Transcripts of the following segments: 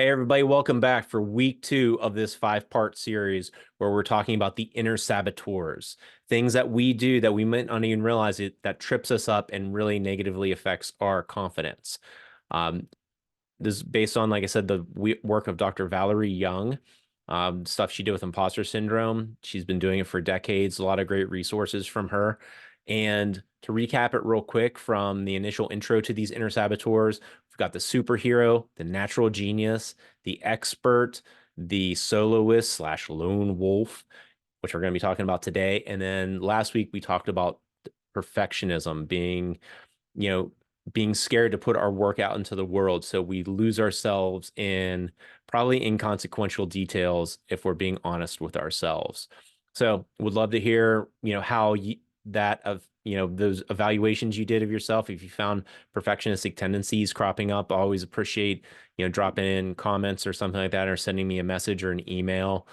Hey, everybody, welcome back for week 2 of this 5-part series where we're talking about the inner saboteurs, things that we do that we might not even realize it that trips us up and really negatively affects our confidence. Um, this is based on, like I said, the work of Dr. Valerie Young, stuff she did with imposter syndrome. She's been doing it for decades, a lot of great resources from her. And to recap it real quick from the initial intro to these inner saboteurs, we've got the superhero, the natural genius, the expert, the soloist slash lone wolf, which we're going to be talking about today. And then last week we talked about perfectionism being, you know, being scared to put our work out into the world. So we lose ourselves in probably inconsequential details if we're being honest with ourselves. So would love to hear, how that of, those evaluations you did of yourself. If you found perfectionistic tendencies cropping up, I always appreciate, dropping in comments or something like that, or sending me a message or an email.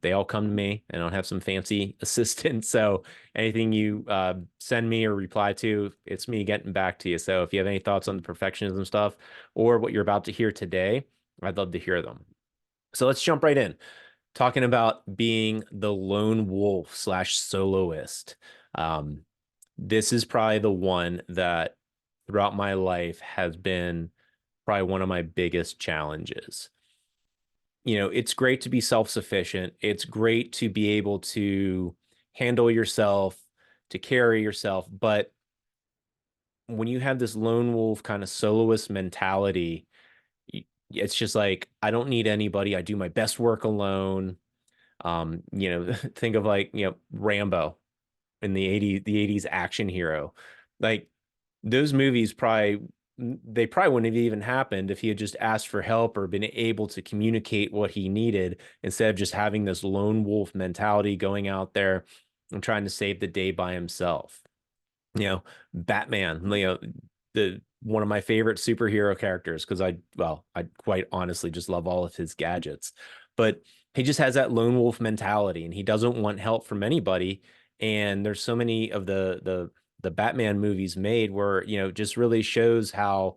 They all come to me. I don't have some fancy assistant. So anything you send me or reply to, it's me getting back to you. So if you have any thoughts on the perfectionism stuff or what you're about to hear today, I'd love to hear them. So let's jump right in. Talking about being the lone wolf slash soloist. Um, this is probably the one that throughout my life has been probably one of my biggest challenges. It's great to be self-sufficient. It's great to be able to handle yourself, to carry yourself. But when you have this lone wolf kind of soloist mentality, it's just like, I don't need anybody. I do my best work alone. Think of like, Rambo in the 80s action hero. Like those movies probably wouldn't have even happened if he had just asked for help or been able to communicate what he needed instead of just having this lone wolf mentality going out there and trying to save the day by himself. Batman, the one of my favorite superhero characters because I quite honestly just love all of his gadgets. But he just has that lone wolf mentality and he doesn't want help from anybody. And there's so many of the Batman movies made where, just really shows how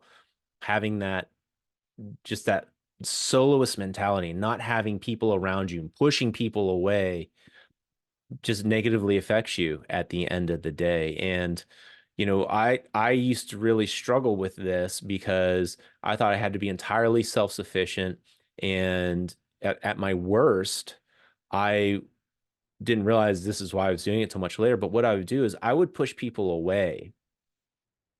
having that soloist mentality, not having people around you and pushing people away just negatively affects you at the end of the day. And I used to really struggle with this because I thought I had to be entirely self-sufficient. And at my worst, I didn't realize this is why I was doing it so much later. But what I would do is I would push people away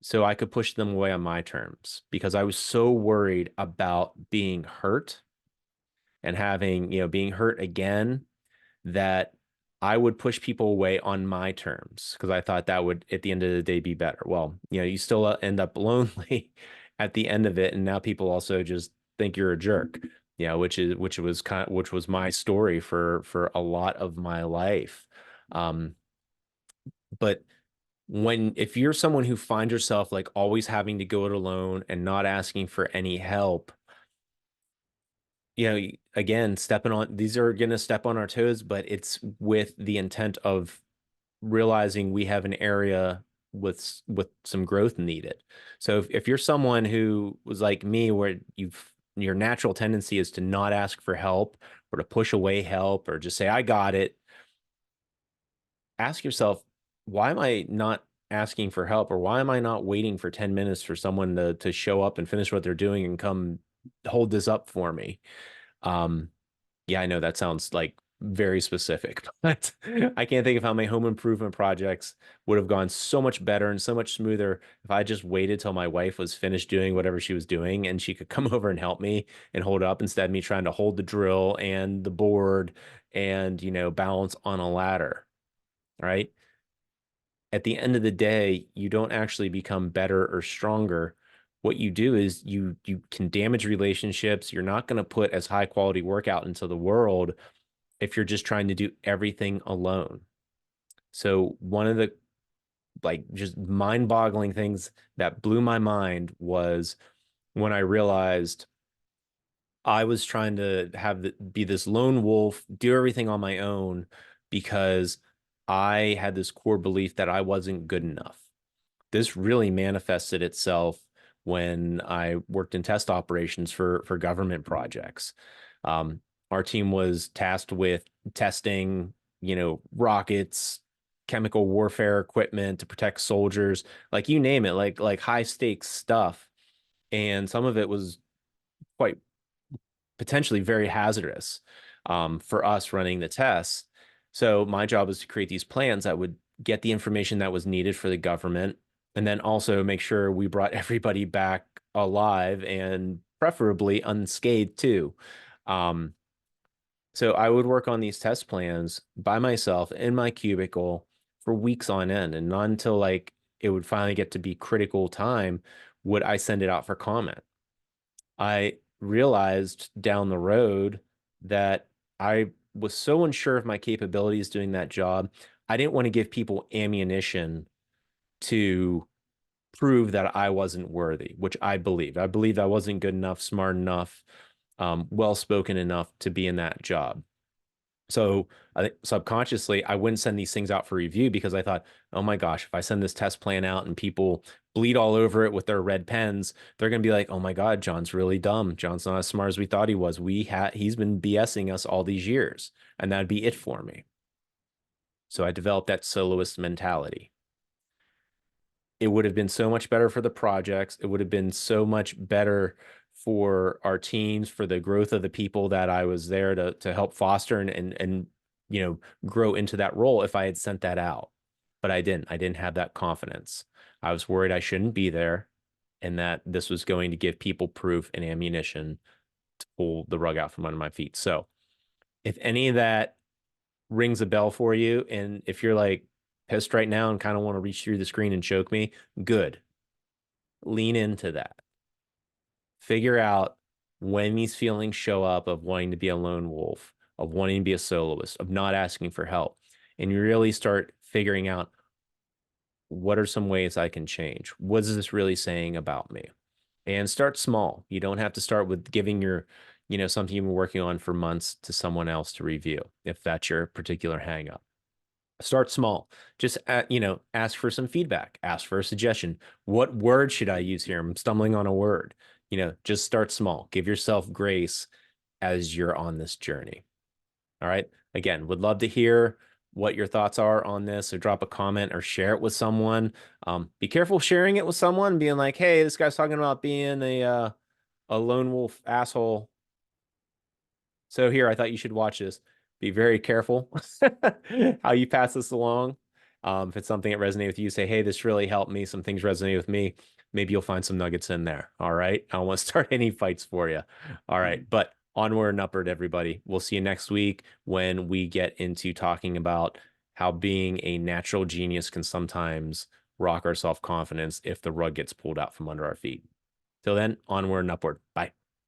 so I could push them away on my terms because I was so worried about being hurt and having, being hurt again that I would push people away on my terms because I thought that would, at the end of the day, be better. Well, you still end up lonely at the end of it, and now people also just think you're a jerk. Which was my story for a lot of my life. Um, but if you're someone who finds yourself like always having to go it alone and not asking for any help, again, stepping on these are going to step on our toes, but it's with the intent of realizing we have an area with some growth needed. So if you're someone who was like me, where your natural tendency is to not ask for help or to push away help or just say, I got it, ask yourself, why am I not asking for help or why am I not waiting for 10 minutes for someone to show up and finish what they're doing and come hold this up for me? Um, yeah, I know that sounds like very specific, but I can't think of how my home improvement projects would have gone so much better and so much smoother if I just waited till my wife was finished doing whatever she was doing and she could come over and help me and hold up instead of me trying to hold the drill and the board and, balance on a ladder, right? At the end of the day, you don't actually become better or stronger. What you do is you can damage relationships. You're not going to put as high quality work out into the world if you're just trying to do everything alone. So one of the like just mind-boggling things that blew my mind was when I realized I was trying to be this lone wolf, do everything on my own because I had this core belief that I wasn't good enough. This really manifested itself when I worked in test operations for government projects. Um, our team was tasked with testing, rockets, chemical warfare equipment to protect soldiers, like you name it, like high stakes stuff. And some of it was quite potentially very hazardous for us running the tests. So my job was to create these plans that would get the information that was needed for the government, and then also make sure we brought everybody back alive and preferably unscathed too. Um, so I would work on these test plans by myself in my cubicle for weeks on end, and not until like it would finally get to be critical time would I send it out for comment. I realized down the road that I was so unsure of my capabilities doing that job. I didn't want to give people ammunition to prove that I wasn't worthy, which I believed. I believed I wasn't good enough, smart enough, well spoken enough to be in that job. So I think subconsciously, I wouldn't send these things out for review because I thought, oh my gosh, if I send this test plan out and people bleed all over it with their red pens, they're going to be like, oh my God, John's really dumb. John's not as smart as we thought he was. He's been BSing us all these years. And that'd be it for me. So I developed that soloist mentality. It would have been so much better for the projects. It would have been so much better for our teams, for the growth of the people that I was there to help foster and grow into that role if I had sent that out. But I didn't. I didn't have that confidence. I was worried I shouldn't be there and that this was going to give people proof and ammunition to pull the rug out from under my feet. So if any of that rings a bell for you, and if you're like pissed right now and kind of want to reach through the screen and choke me, good. Lean into that. Figure out when these feelings show up of wanting to be a lone wolf, of wanting to be a soloist, of not asking for help. And you really start figuring out, what are some ways I can change? What is this really saying about me? And start small. You don't have to start with giving something you've been working on for months to someone else to review if that's your particular hang up. Start small. Just ask for some feedback, ask for a suggestion. What word should I use here? I'm stumbling on a word. Just start small. Give yourself grace as you're on this journey. All right. Again, would love to hear what your thoughts are on this, or drop a comment or share it with someone. Be careful sharing it with someone, being like, hey, this guy's talking about being a lone wolf asshole. So here, I thought you should watch this. Be very careful how you pass this along. If it's something that resonates with you, say, hey, this really helped me. Some things resonate with me. Maybe you'll find some nuggets in there. All right. I don't want to start any fights for you. All right. But onward and upward, everybody. We'll see you next week when we get into talking about how being a natural genius can sometimes rock our self-confidence if the rug gets pulled out from under our feet. Till then, onward and upward. Bye.